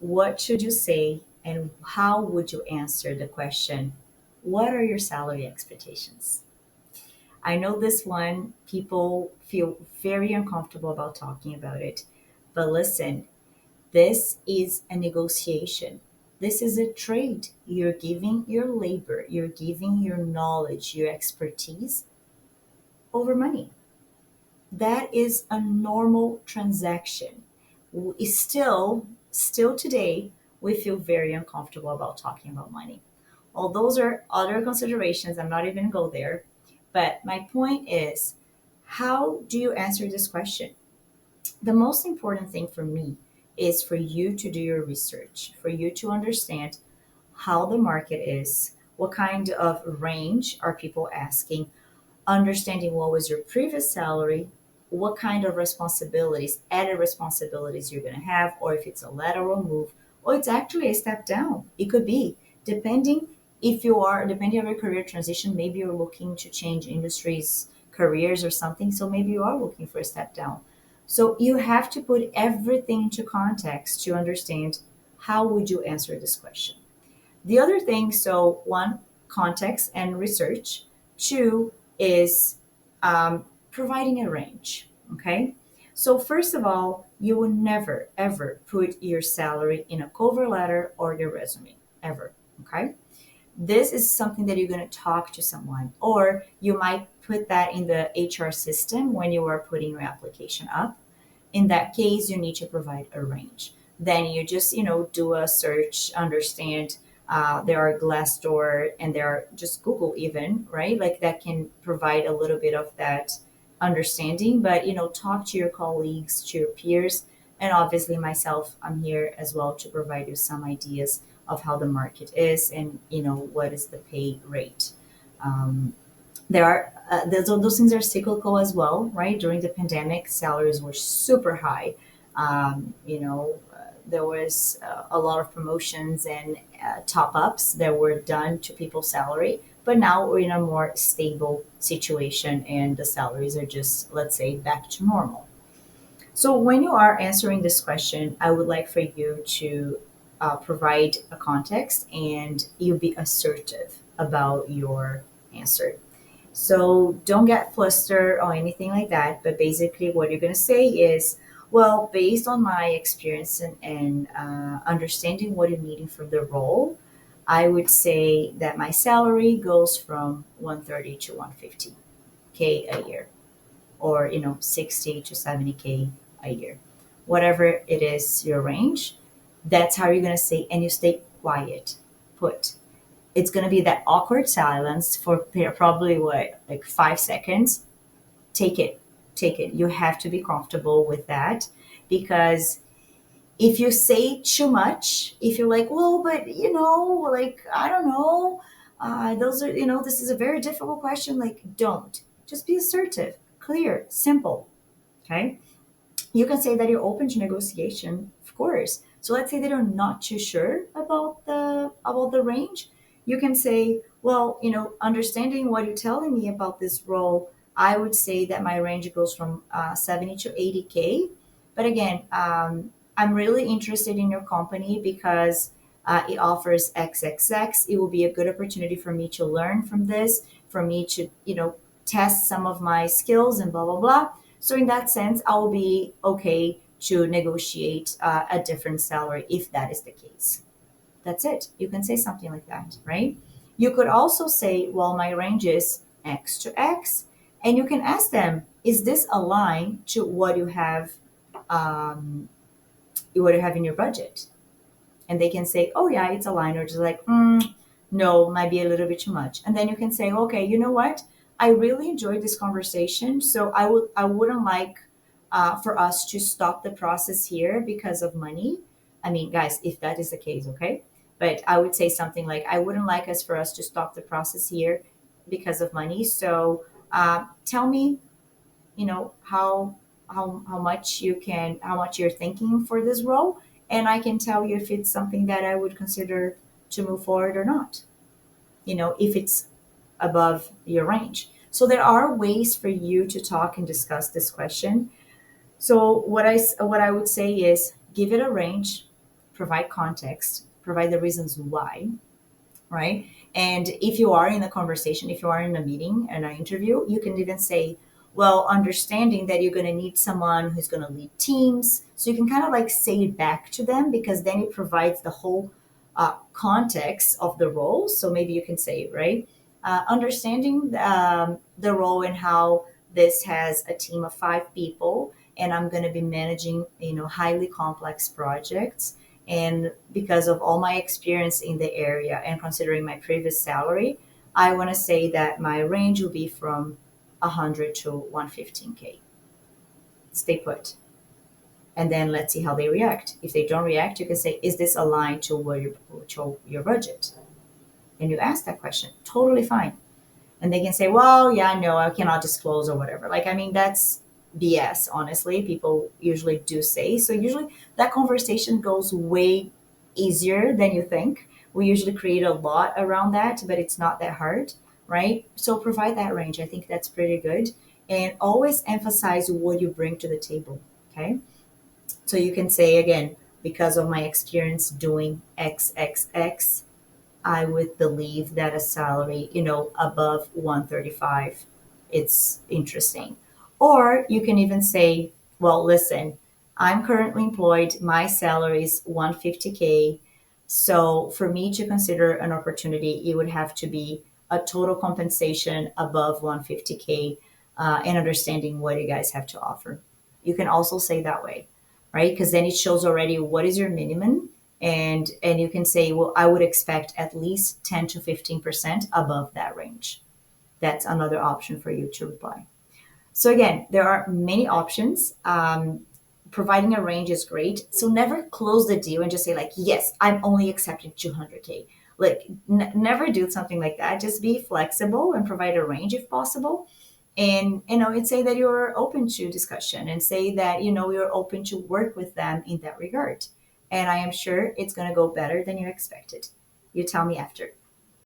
what should you say and how would you answer the question, what are your salary expectations? I know this one, people feel very uncomfortable about talking about it. But listen, this is a negotiation. This is a trade. You're giving your labor, you're giving your knowledge, your expertise over money. That is a normal transaction. Still today, we feel very uncomfortable about talking about money. All those are other considerations. I'm not even going to go there. But my point is, how do you answer this question? The most important thing for me is for you to do your research, for you to understand how the market is, what kind of range are people asking, understanding what was your previous salary, what kind of responsibilities, added responsibilities you're going to have, or if it's a lateral move, or it's actually a step down. It could be, depending depending on your career transition, maybe you're looking to change industries, careers, or something. So maybe you are looking for a step down. So you have to put everything into context to understand how would you answer this question. The other thing, so one, context and research. Two is providing a range. Okay. So, first of all, you will never, ever put your salary in a cover letter or your resume, ever. Okay. This is something that you're going to talk to someone, or you might put that in the HR system when you are putting your application up. In that case, you need to provide a range. Then you just, do a search, understand. There are Glassdoor and there are just Google even, right? Like that can provide a little bit of that understanding. But talk to your colleagues, to your peers, and obviously myself. I'm here as well to provide you some ideas of how the market is and what is the pay rate. Um, there are those things are cyclical as well, right? During the pandemic, salaries were super high. There was a lot of promotions and top ups that were done to people's salary, but now we're in a more stable situation and the salaries are just, let's say, back to normal. So when you are answering this question, I would like for you to provide a context and you be assertive about your answer. So don't get flustered or anything like that. But basically, what you're going to say is, well, based on my experience and understanding what you're needing from the role, I would say that my salary goes from 130 to 150K a year, or 60 to 70K a year, whatever it is your range. That's how you're going to say, and you stay quiet, put. It's going to be that awkward silence for probably what, like 5 seconds. Take it, take it. You have to be comfortable with that, because if you say too much, if you're like, well, but like, I don't know, those are, this is a very difficult question. Like, don't. Just be assertive, clear, simple. Okay. You can say that you're open to negotiation, of course. So let's say that you're not too sure about the range. You can say, well, understanding what you're telling me about this role, I would say that my range goes from 70 to 80K. But again, I'm really interested in your company because it offers XXX. It will be a good opportunity for me to learn from this, for me to test some of my skills and blah blah blah. So in that sense, I'll be okay to negotiate a different salary if that is the case. That's it. You can say something like that, right? You could also say, well, my range is X to X, and you can ask them, is this aligned to um, what you have in your budget? And they can say, oh yeah, it's aligned, or just like, no, might be a little bit too much. And then you can say, okay, you know what? I really enjoyed this conversation, so I wouldn't like for us to stop the process here because of money. I mean, guys, if that is the case, okay. But I would say something like, I wouldn't like us for us to stop the process here because of money. So tell me, how much you're thinking for this role, and I can tell you if it's something that I would consider to move forward or not. If it's above your range. So there are ways for you to talk and discuss this question. So what I would say is, give it a range, provide context, provide the reasons why, right? And if you are in a conversation, if you are in a meeting and an interview, you can even say, well, understanding that you're going to need someone who's going to lead teams. So you can kind of like say it back to them, because then it provides the whole context of the role. So maybe you can say, right? Understanding the role and how this has a team of 5 people, and I'm going to be managing, highly complex projects. And because of all my experience in the area and considering my previous salary, I want to say that my range will be from 100 to 115K. Stay put. And then let's see how they react. If they don't react, you can say, is this aligned to your budget? And you ask that question. Totally fine. And they can say, well, yeah, no, I cannot disclose or whatever. Like, I mean, that's BS, honestly. People usually do say. So usually that conversation goes way easier than you think. We usually create a lot around that, but it's not that hard, right? So provide that range. I think that's pretty good. And always emphasize what you bring to the table, okay? So you can say, again, because of my experience doing XXX, I would believe that a salary, above 135, it's interesting. Or you can even say, well, listen, I'm currently employed, my salary is 150K. So for me to consider an opportunity, it would have to be a total compensation above 150K, and understanding what you guys have to offer. You can also say that way, right? Because then it shows already what is your minimum, and you can say, well, I would expect at least 10 to 15% above that range. That's another option for you to reply. So again, there are many options. Providing a range is great. So never close the deal and just say like, yes, I'm only accepting 200K. Like, never do something like that. Just be flexible and provide a range if possible. And and say that you're open to discussion, and say that you're open to work with them in that regard. And I am sure it's going to go better than you expected. You tell me after.